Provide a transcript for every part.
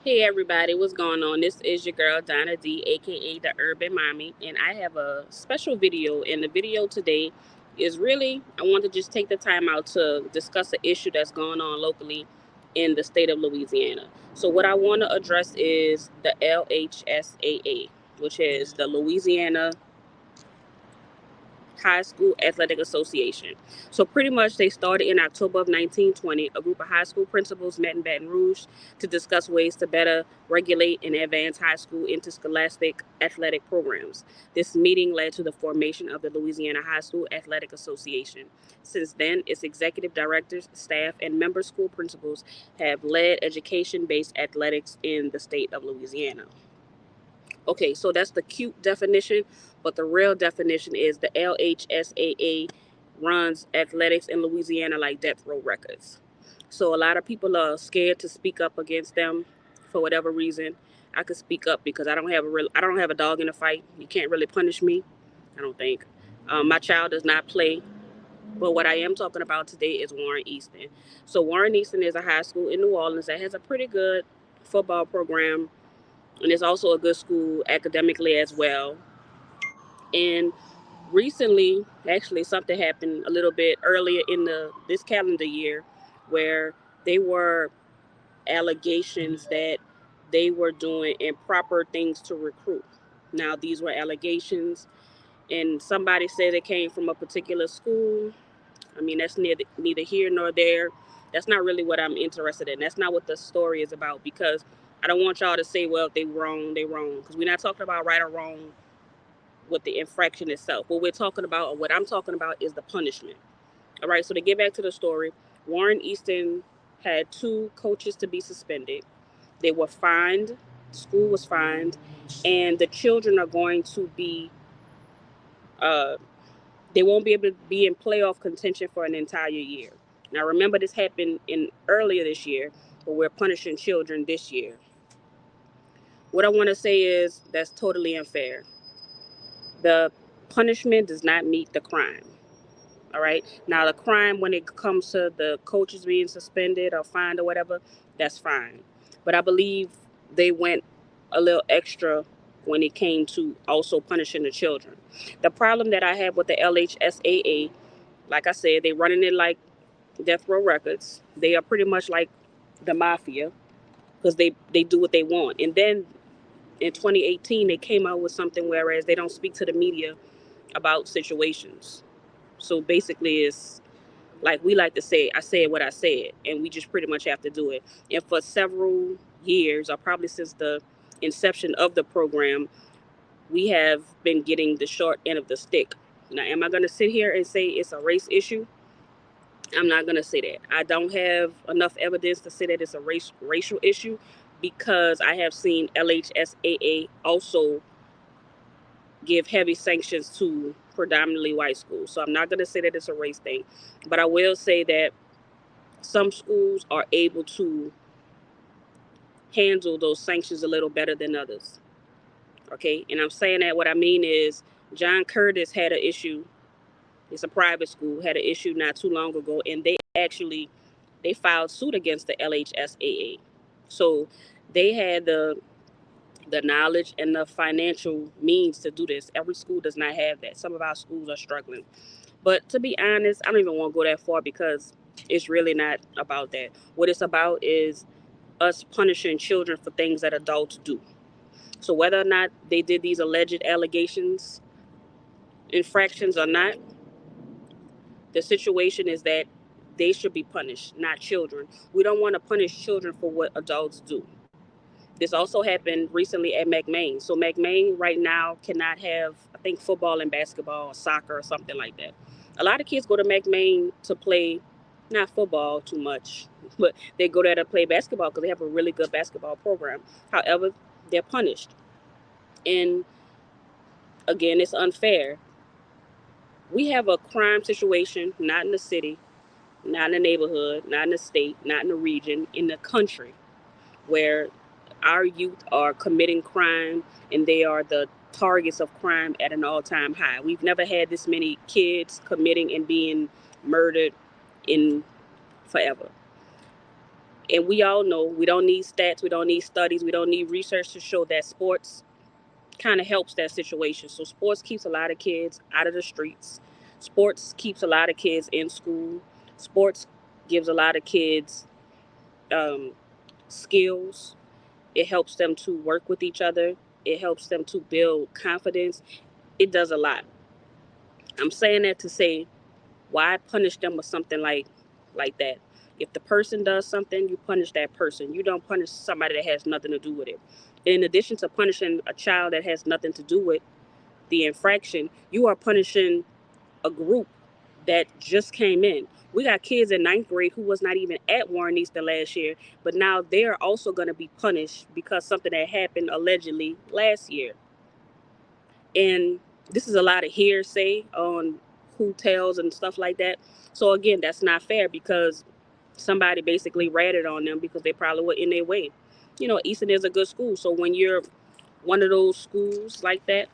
Hey everybody, what's going on? This is your girl Donna D, aka the Urban Mommy, and I have a special video. And the video today is really, I want to just take the time out to discuss an issue that's going on locally in the state of Louisiana. So, what I want to address is the LHSAA, which is the Louisiana High School Athletic Association. So pretty much they started in October of 1920. A group of high school principals met in Baton Rouge to discuss ways to better regulate and advance high school interscholastic athletic programs. This meeting led to the formation of the Louisiana High School Athletic Association. Since then, its executive directors, staff, and member school principals have led education-based athletics in the state of Louisiana. Okay, so that's the cute definition, but the real definition is the LHSAA runs athletics in Louisiana like death row records. So a lot of people are scared to speak up against them for whatever reason. I could speak up because I don't have a dog in the fight. You can't really punish me. I don't think. My child does not play, but what I am talking about today is Warren Easton. So Warren Easton is a high school in New Orleans that has a pretty good football program, and it's also a good school academically as well. And recently, actually, something happened a little bit earlier in the this calendar year, where they were allegations that they were doing improper things to recruit. Now, these were allegations, and somebody said it came from a particular school. I mean, that's neither here nor there. That's not really what I'm interested in. That's not what the story is about, because I don't want y'all to say, well, if they wrong, they wrong. Because we're not talking about right or wrong with the infraction itself. What we're talking about, or what I'm talking about, is the punishment. All right, so to get back to the story, Warren Easton had two coaches to be suspended. They were fined, school was fined, and the children are going to be uh, they won't be able to be in playoff contention for an entire year. Now, remember, this happened in earlier this year, but we're punishing children this year. What I want to say is that's totally unfair. The punishment does not meet the crime. All right. Now, the crime, when it comes to the coaches being suspended or fined or whatever, that's fine. But I believe they went a little extra when it came to also punishing the children. The problem that I have with the LHSAA, like I said, they running it like death row records. They are pretty much like the mafia, because they do what they want. And then in 2018, they came out with something whereas they don't speak to the media about situations. So basically, it's like we like to say, I said what I said, and we just pretty much have to do it. And for several years, or probably since the inception of the program, we have been getting the short end of the stick. Now, am I going to sit here and say it's a race issue? I'm not going to say that. I don't have enough evidence to say that it's a racial issue, because I have seen LHSAA also give heavy sanctions to predominantly white schools. So I'm not going to say that it's a race thing, but I will say that some schools are able to handle those sanctions a little better than others. Okay, and I'm saying that what I mean is John Curtis had an issue. It's a private school, had an issue not too long ago, and they filed suit against the LHSAA. So they had the knowledge and the financial means to do this. Every school does not have that. Some of our schools are struggling. But to be honest, I don't even want to go that far, because it's really not about that. What it's about is us punishing children for things that adults do. So whether or not they did these alleged allegations, infractions or not, the situation is that they should be punished, not children. We don't want to punish children for what adults do. This also happened recently at McMain. So McMain right now cannot have, I think, football and basketball or soccer or something like that. A lot of kids go to McMain to play, not football too much, but they go there to play basketball because they have a really good basketball program. However, they're punished. And again, it's unfair. We have a crime situation, not in the city, not in the neighborhood, not in the state, not in the region, in the country, where our youth are committing crime, and they are the targets of crime at an all-time high. We've never had this many kids committing and being murdered in forever. And we all know we don't need stats, we don't need studies, we don't need research to show that sports kind of helps that situation. So sports keeps a lot of kids out of the streets. Sports keeps a lot of kids in school. Sports gives a lot of kids um, skills. It helps them to work with each other. It helps them to build confidence. It does a lot. I'm saying that to say, why punish them with something like that? If the person does something, you punish that person. You don't punish somebody that has nothing to do with it. In addition to punishing a child that has nothing to do with the infraction, you are punishing a group that just came in. We got kids in ninth grade who was not even at Warren Easton last year, but now they're also going to be punished because something that happened allegedly last year. And this is a lot of hearsay on who tells and stuff like that. So again, that's not fair because somebody basically ratted on them because they probably were in their way. Easton is a good school, so when you're one of those schools like that,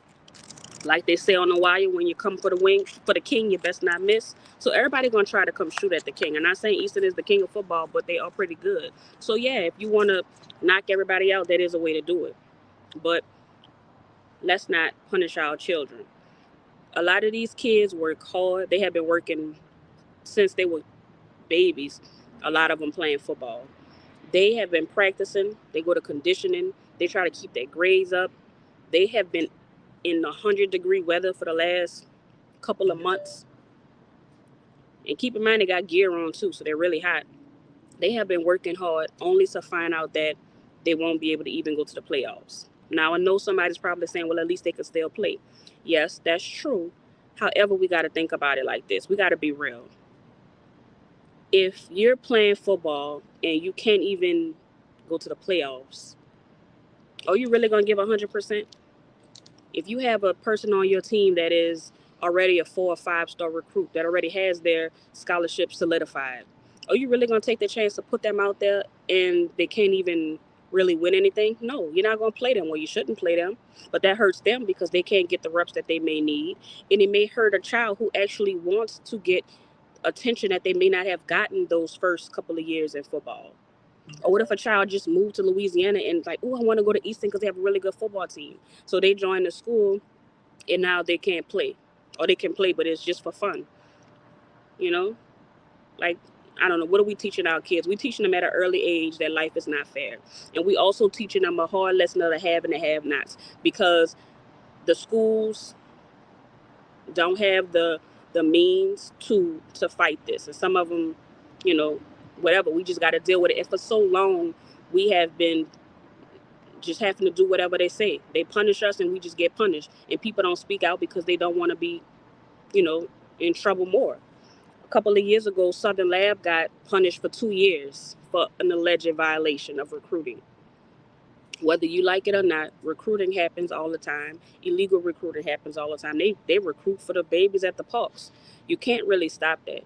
like they say on the wire, when you come for the wing for the king, you best not miss. So everybody gonna try to come shoot at the king. I'm not saying Easton is the king of football, but they are pretty good. So yeah, if you want to knock everybody out, that is a way to do it. But let's not punish our children. A lot of these kids work hard. They have been working since they were babies. A lot of them playing football. They have been practicing. They go to conditioning. They try to keep their grades up. They have been in 100-degree weather for the last couple of months. And keep in mind, they got gear on too, so they're really hot. They have been working hard only to find out that they won't be able to even go to the playoffs. Now, I know somebody's probably saying, well, at least they can still play. Yes, that's true. However, we got to think about it like this. We got to be real. If you're playing football and you can't even go to the playoffs, are you really going to give 100%? If you have a person on your team that is already a 4 or 5 star recruit that already has their scholarship solidified, are you really going to take the chance to put them out there and they can't even really win anything? No, you're not going to play them. Well, you shouldn't play them, but that hurts them because they can't get the reps that they may need. And it may hurt a child who actually wants to get attention that they may not have gotten those first couple of years in football. Or what if a child just moved to Louisiana and like, oh, I want to go to Easton because they have a really good football team. So they join the school and now they can't play. Or they can play, but it's just for fun. You know? Like, I don't know. What are we teaching our kids? We teaching them at an early age that life is not fair. And we also teaching them a hard lesson of the have and the have-nots. Because the schools don't have the means to fight this. And some of them, whatever, we just got to deal with it. And for so long, we have been just having to do whatever they say. They punish us and we just get punished. And people don't speak out because they don't want to be, in trouble more. A couple of years ago, Southern Lab got punished for 2 years for an alleged violation of recruiting. Whether you like it or not, recruiting happens all the time. Illegal recruiting happens all the time. They recruit for the babies at the parks. You can't really stop that.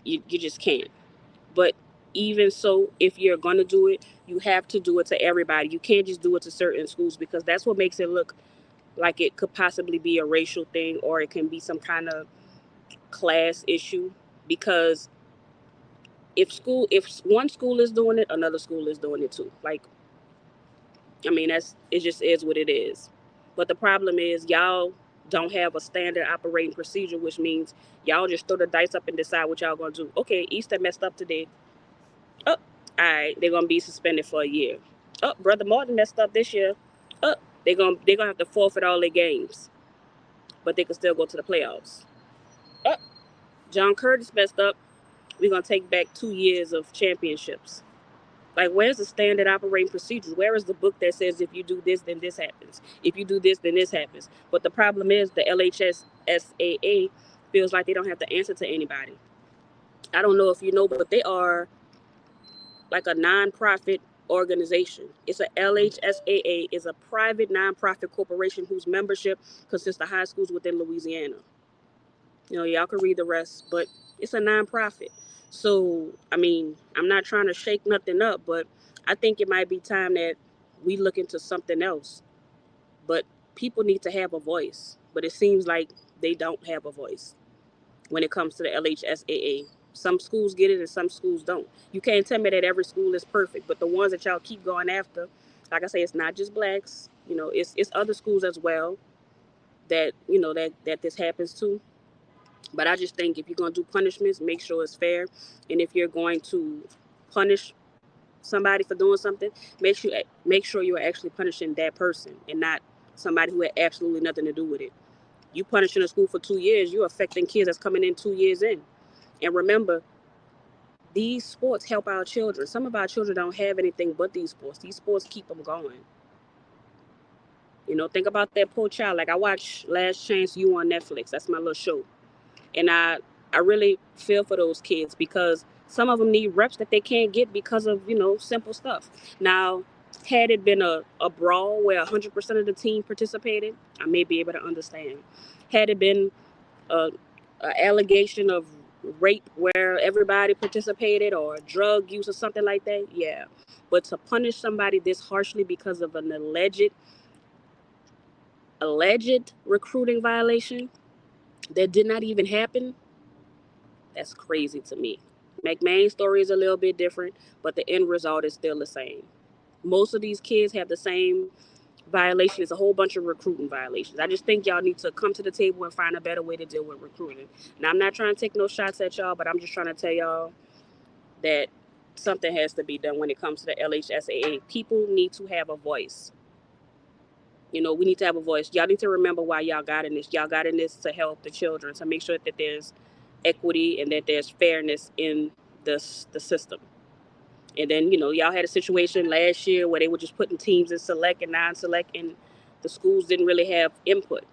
You just can't. But even so, if you're going to do it, you have to do it to everybody. You can't just do it to certain schools because that's what makes it look like it could possibly be a racial thing or it can be some kind of class issue. Because if one school is doing it, another school is doing it too. Like, I mean, it just is what it is. But the problem is y'all don't have a standard operating procedure, which means y'all just throw the dice up and decide what y'all gonna do. Okay, Easter messed up today. Oh, all right, they're gonna be suspended for a year. Oh, Brother Martin messed up this year. Oh, they're gonna have to forfeit all their games, but they can still go to the playoffs. Oh, John Curtis messed up. We're gonna take back 2 years of championships. Like, where's the standard operating procedures? Where is the book that says if you do this, then this happens? If you do this, then this happens. But the problem is the LHSAA feels like they don't have to answer to anybody. I don't know if you know, but they are like a nonprofit organization. It's a LHSAA is a private nonprofit corporation whose membership consists of high schools within Louisiana. Y'all can read the rest, but it's a nonprofit. So, I mean, I'm not trying to shake nothing up, but I think it might be time that we look into something else. But people need to have a voice. But it seems like they don't have a voice when it comes to the LHSAA. Some schools get it and some schools don't. You can't tell me that every school is perfect, but the ones that y'all keep going after, like I say, it's not just blacks. It's other schools as well that that this happens to. But I just think if you're gonna do punishments, make sure it's fair, and if you're going to punish somebody for doing something, make sure you're actually punishing that person and not somebody who had absolutely nothing to do with it. You punishing a school for 2 years, you're affecting kids that's coming in 2 years in. And remember, these sports help our children. Some of our children don't have anything but these sports. These sports keep them going. Think about that poor child. Like I watch Last Chance U on Netflix. That's my little show. And I really feel for those kids because some of them need reps that they can't get because of simple stuff. Now, had it been a brawl where 100% of the team participated, I may be able to understand. Had it been a allegation of rape where everybody participated or drug use or something like that, yeah. But to punish somebody this harshly because of an alleged recruiting violation that did not even happen, that's crazy to me. McMahon's story is a little bit different, but the end result is still the same. Most of these kids have the same violation. It's a whole bunch of recruiting violations. I just think y'all need to come to the table and find a better way to deal with recruiting. Now, I'm not trying to take no shots at y'all, but I'm just trying to tell y'all that something has to be done when it comes to the LHSAA. People need to have a voice. We need to have a voice. Y'all need to remember why y'all got in this. Y'all got in this to help the children, to make sure that there's equity and that there's fairness in the system. And then, y'all had a situation last year where they were just putting teams in select and non-select, and the schools didn't really have input.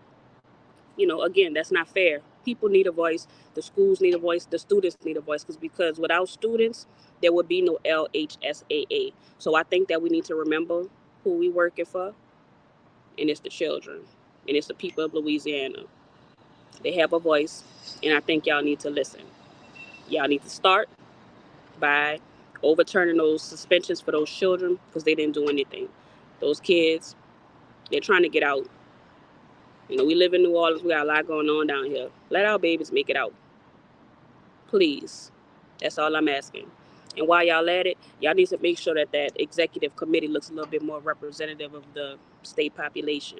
Again, that's not fair. People need a voice. The schools need a voice. The students need a voice because without students, there would be no LHSAA. So I think that we need to remember who we working for, and it's the children, and it's the people of Louisiana. They have a voice, and I think y'all need to listen. Y'all need to start by overturning those suspensions for those children because they didn't do anything. Those kids, they're trying to get out. We live in New Orleans. We got a lot going on down here. Let our babies make it out. Please. That's all I'm asking. And while y'all at it, y'all need to make sure that executive committee looks a little bit more representative of the state population.